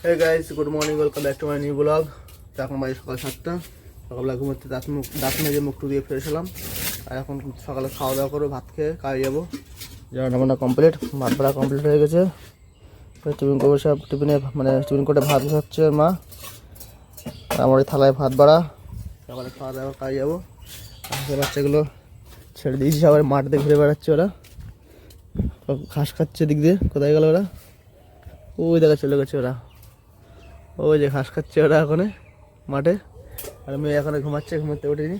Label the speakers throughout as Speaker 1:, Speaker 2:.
Speaker 1: Hey guys, good morning, welcome back to my new vlog. তো এখন বাজে সকাল 7টা। সকালবেলা ঘুমোতে দাঁত মেজে মুখ দিয়ে ফ্রেশ হলাম। আর এখন সকালে খাওয়া দাওয়া করে ভাত খেয়ে কাজে যাবো। রান্নাবান্না কমপ্লিট, ভাত বাড়া কমপ্লিট হয়ে গেছে। টিফিন করবো সব, টিফিন করে ভাত খাচ্ছে মা। আর আমার এই থালায় ভাত বাড়া। সকালে খাওয়া দাওয়া কাজে যাবো। আর বাচ্চাগুলো ছেড়ে দিয়েছি, সবাই মাঠ দিয়ে ঘুরে বেড়াচ্ছে ওরা। ঘাস খাচ্ছে দিক দিয়ে। কোথায় গেল ওরা? ওই দেখা চলে গেছে ওরা। ওই যে ঘাস খাচ্ছে ওরা এখন মাঠে। আর মেয়ে এখন ঘুমাচ্ছে, ঘুমাতে উঠিনি।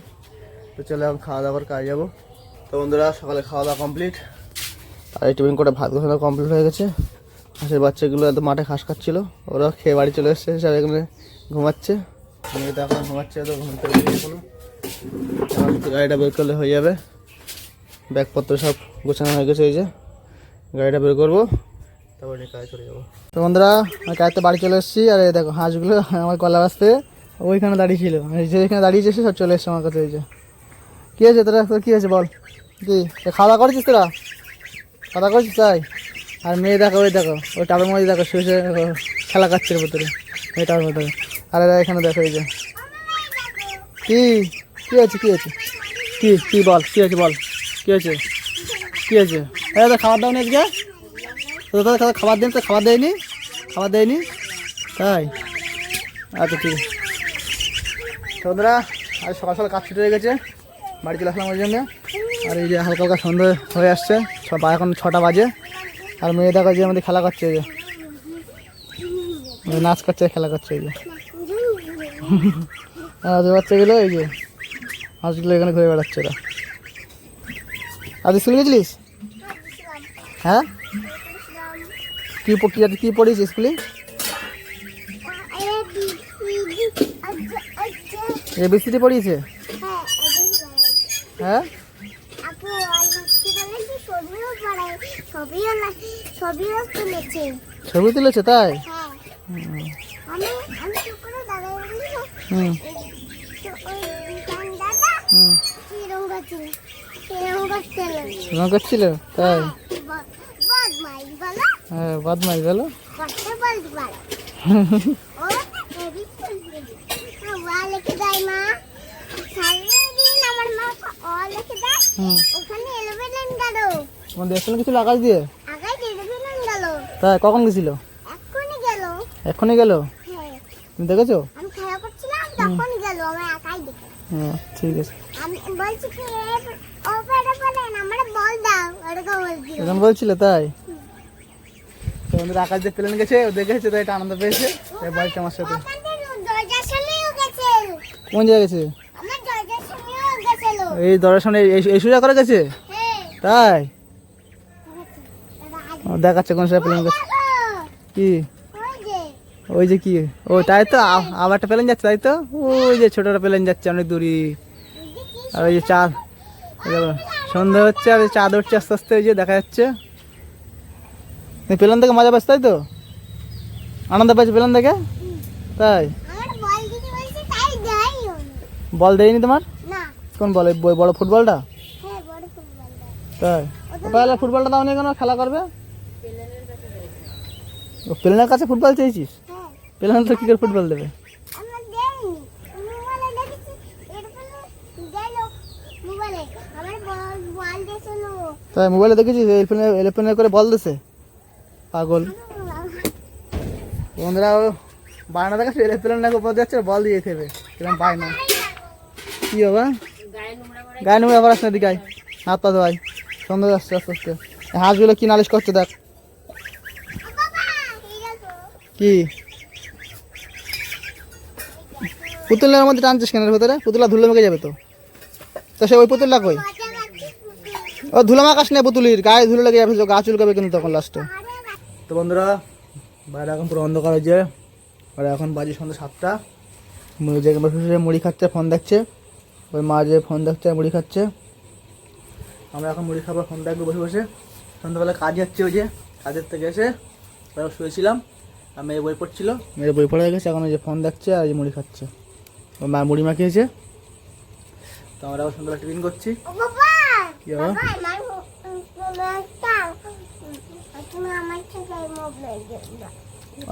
Speaker 1: তো চলে এখন খাওয়া দাওয়ার কাজে যাবো। তো বন্ধুরা সকালে খাওয়া দাওয়া কমপ্লিট। আর এই টিফিন করে ভাত গোছানো কমপ্লিট হয়ে গেছে। হাঁসের বাচ্চাগুলো এত মাঠে ঘাস খাচ্ছিলো, ওরা খেয়ে বাড়ি চলে এসছে, সব এখানে ঘুমাচ্ছে। মেয়ে তো এখন ঘুমাচ্ছে, তো ঘুমতে উঠিনি এখনো। গাড়িটা বের করলে হয়ে যাবে। ব্যাগপত্র সব গোছানো হয়ে গেছে। এই যে গাড়িটা বের করবো, তারপর কাজে চলে যাবো। তো বন্ধুরা আমি কাজতে বাড়ি চলে এসেছি। আর এই দেখো হাঁসগুলো আমার কলা বাসতে ওইখানে দাঁড়িয়ে ছিল, যেখানে দাঁড়িয়েছে সব চলে এসছে আমার কাছে। এই যে কী হয়েছে তোরা, কী হয়েছে বল? কি খাওয়া দাওয়া করেছিস তোরা? খাওয়া দাওয়া করেছিস তাই? আর মেয়ে দেখো, ওই দেখো ওই টাবের মধ্যে দেখো শুয়ে খেলা কাটছে ভেতরে, এই টাবের মধ্যে। আর এখানে দেখো এই যে কি কী হয়েছে, কী হয়েছে, কী বল, কী হয়েছে বল, কী হয়েছে, কী হয়েছে? তো খাবার দাও নি আজকে? তো খাবার দিন, তো খাবার দেয়নি তাই? আচ্ছা ঠিক আছে। বন্ধুরা আজ সকাল সকাল কাজ ছুটে হয়ে গেছে, বাড়ি চলে আসলাম ওই জন্য। আর এই যে হালকা হালকা সন্ধ্যে হয়ে আসছে, এখন 6টা বাজে। আর মেয়ে দেখা যে আমাদের খেলা করছে, এই যে নাচ করছে, খেলা করছে। এই যে বাচ্চাগুলো, এই যে হাঁসগুলো এখানে ঘুরে বেড়াচ্ছে ওরা। আজ স্কুল গেছিলিস? হ্যাঁ, কি পড়িস স্কুলে? এবিসিডি পড়িয়েছে? হ্যাঁ, ছবি তুলেছে তাই? রঙ করছিল তাই? হ্যাঁ, বদমাইশ বলো। কিছু আকাশ দিয়ে তাই? কখন গেছিল? এখনই গেল? তুমি দেখেছো? হ্যাঁ ঠিক আছে, এখন বলছিল তাই? আকাশ দিয়ে প্লেন গেছে, ও দেখেছে তাই, এটা আনন্দ পেয়েছে বাড়িতে আমার সাথে। কোন জায়গায় গেছে? এই দরজার সামনে এই সোজা করে গেছে তাই? দেখাচ্ছে কোন সময় প্লেন গেছে। কি ওই যে কি, ও তাই তো, আবার একটা প্লেন যাচ্ছে তাই তো? ওই যে ছোটটা প্লেন যাচ্ছে অনেক দূরে। আর ওই যে চাঁদ, সন্ধ্যা হচ্ছে আর চাঁদ উঠছে আস্তে আস্তে, ওই যে দেখা যাচ্ছে। প্লেন থেকে মজা পাচ্ছ তাই তো? আনন্দ পাচ্ছি প্লেন থেকে তাই? বল দেয়নি তোমার? কোন বল? বড় ফুটবলটা তাই? তাহলে ফুটবলটা দাও নি কেন, খেলা করবে? প্লেনের কাছে ফুটবল চেয়েছিস? প্লেন তো কি করে ফুটবল দেবে? তাই মোবাইলে দেখেছিস এরোপ্লেনে করে বল দিছে? পাগল। বন্ধুরা বায়না দেখাচ্ছে, এরোপ্লেনের উপর যাচ্ছে, বল দিয়ে খেবে, এরকম বায়না। কি বাবা গায়ে নোংরা করাস না, দিকে হাত পা ধোয়াই, সন্ধ্যা যাচ্ছে আস্তে আস্তে। হাঁসগুলো কি নালিশ করছে দেখ। কি পুতুলের মধ্যে টানছিস কেন ভেতরে? পুতুলা ধুলো মেখে যাবে তো। তো সে ওই পুতুলটা কই? ও ধুলো মাখাস না, পুতুলির গায়ে ধুলো লেগে যাবে, গা চুলকাবে কিন্তু তখন লাস্টে। তো বন্ধুরা বাইরে এখন পুরো অন্ধকার হয়েছে। আর এখন বাজে সন্ধ্যা 7টা। মুড়ি খাচ্ছে, ফোন দেখছে। ওই মা যে ফোন দেখছে, মুড়ি খাচ্ছে। আমরা এখন মুড়ি খাবার, ফোন দেখবো বসে বসে। সন্ধ্যাবেলা কাজ হচ্ছে, ওই যে কাজের থেকে এসে তারপর শুয়েছিলাম। আর মেয়ে বই পড়ছিল, মেয়ের বই পড়ে গেছে, এখন ওই যে ফোন দেখছে আর মুড়ি খাচ্ছে। ওর মা মুড়ি মাখিয়েছে। তো আমরা এখন সন্ধ্যাবেলা টিফিন করছি। কি বাবা?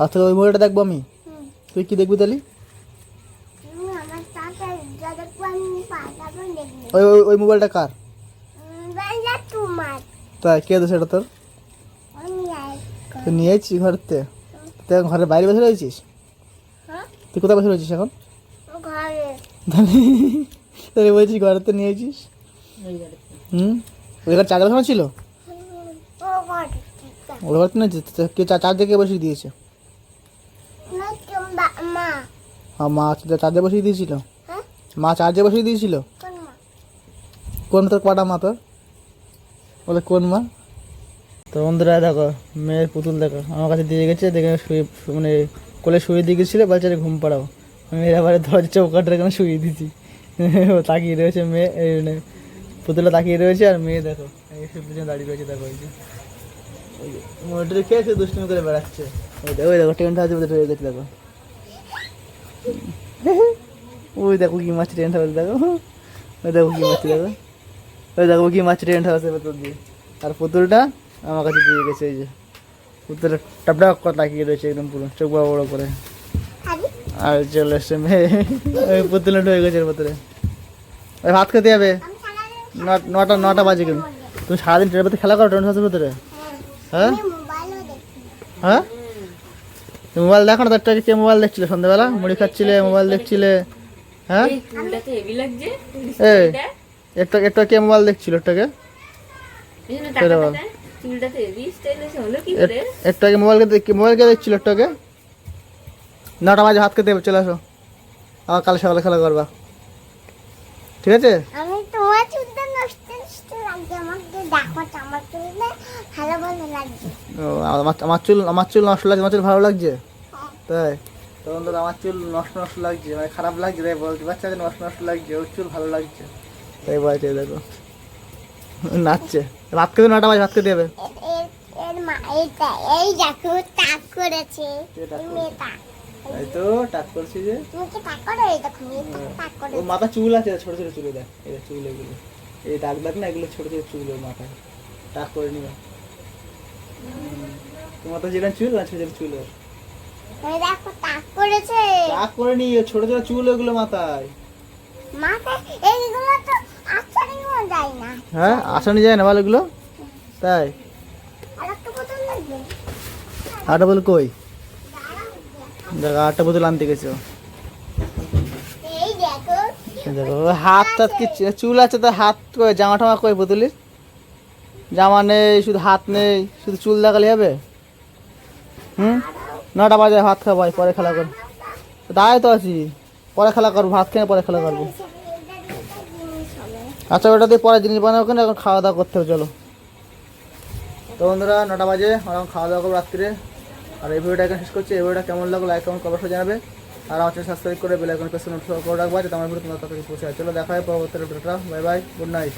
Speaker 1: আচ্ছা ওই মোবাইলটা দেখবো আমি, তুই কি দেখবি তাহলে? ওই ওই ওই মোবাইলটা কার? তাই কে দেয় সেটা তোর? তুই নিয়ে এসেছিস ঘরেতে? তুই এখন ঘরের বাইরে বসে রয়েছিস? তুই কোথায় বসে রয়েছিস এখন? তাহলে বলছিস ঘরেতে নিয়েছিস? ওই ঘরে চার্জার বসানো ছিল? ওই ঘরে নিয়েছিস? কে চার্জে কে বসিয়ে দিয়েছে? হ্যাঁ মা চার্জে বসিয়ে দিয়েছিল। মা চার্জে বসিয়ে দিয়েছিল? কোন তোর কটা মা তোর? বলে কোন মা? তো বন্ধুরা দেখো মেয়ের পুতুল দেখো আমার কাছে দিয়ে গেছে, দেখে শুয়ে মানে কোলে শুয়ে দিয়ে গেছিলো, বলছে ঘুম পাড়াও। মেয়ের আবার দরজা চৌকাটার এখানে শুয়ে দিয়েছি। তাকিয়ে রয়েছে মেয়ে, এই মানে পুতুলটা তাকিয়ে রয়েছে, আর মেয়ে দেখো পিছনে দাঁড়িয়ে রয়েছে। দেখো ওই যে মোটরে খেয়ে সে দুষ্টুমি করে বেড়াচ্ছে। ওই দেখো ট্রেনটা আছে ঢুকে গেছে দেখো। ওই দেখো কি মাছ ট্রেন হাউস দেখো, ওই দেখো কি মাছ দেখো, ওই দেখো কি মাছ ট্রেন হাউসের ভেতর দিয়ে। আর পুতুলটা আমার কাছে দিয়ে গেছে, এই যে পুতুলটা টাপটাপ করে তাকিয়ে রয়েছে একদম পুরো চোখ বড় বড় করে। আর চলে এসছে মেয়ে, ওই পুতুলটা ঢুকে গেছে এর ভেতরে। ওই ভাত খেতে যাবে 9টা বাজে। কিন্তু তুমি সারাদিন ট্রেনের ভেতরে খেলা করো ট্রেন হাউসের ভেতরে? হ্যাঁ হ্যাঁ মোবাইল দেখো না? তার কে মোবাইল দেখছিলে সন্ধ্যাবেলা? মুড়ি খাচ্ছিলে, মোবাইল দেখছিলে? হ্যাঁ এই একটা কে মোবাইল দেখছিল? একটাকে একটাকে মোবাইলকে দেখছিল একটাকে। 9টা বাজে ভাত খেতে চলে আসো, আবার কাল সকালে খেলা করবা, ঠিক আছে? আমার চুল নষ্ট লাগছে, আমার চুল ভালো লাগছে তাই? তো বন্ধুরা আমার চুল নষ্ট লাগছে, মানে খারাপ লাগছে তাই বলতে পারছে, নষ্ট লাগছে, ওর চুল ভালো লাগছে তাই বলছে। দেখো নাচছে। ভাত খেতে 9টা বাজে ভাত খেতে যাবে। এই তো টাক করছি যে ও মাথা চুল আছে ছোট ছোট চুল, দেখ এই চুল, এগুলো এই দাগ দাগ না, এগুলো ছোট ছোট চুল ওর মাথায় টাক করে নিবা। তোমার তো যেটা চুল না ছোট ছোট চুল, টাক করে নি ছোট ছোট চুল ওগুলো মাথায়। হ্যাঁ আসানি যায় না ভালো এগুলো তাই? আটা বল কই? দেখো আটটা বোতল আনতে গেছো। দেখো হাত টাত কি চুল আছে তো, হাত কই? জামা টামা কই বোতলের? জামা নেই, শুধু হাত নেই, শুধু চুল দেখালে হবে? 9টা বাজে ভাত খাবো, পরে খেলা করবো। দাঁড়াই তো আছি, পরে খেলা করবো, ভাত খেয়ে পরে খেলা করবো। আচ্ছা ওটা দিয়ে পরে জিনিস বানাবো, কেন এখন খাওয়া দাওয়া করতে হবে চলো। তো বন্ধুরা 9টা বাজে আমরা খাওয়া দাওয়া করবো রাত্রে। আর এই ভিডিওটা এখানে শেষ করছি। এই ভিডিওটা কেমন লাগলো লাইক কমেন্ট অবশ্যই জানাবে, আর আমার চ্যানেল সাবস্ক্রাইব করে বেল আইকন প্রেস করে রাখবা যাতে আমার ভিডিও তোমার কাছে পৌঁছে যায়। চলো দেখা হয় পরবর্তী ভিডিওটা। Bye bye, good night.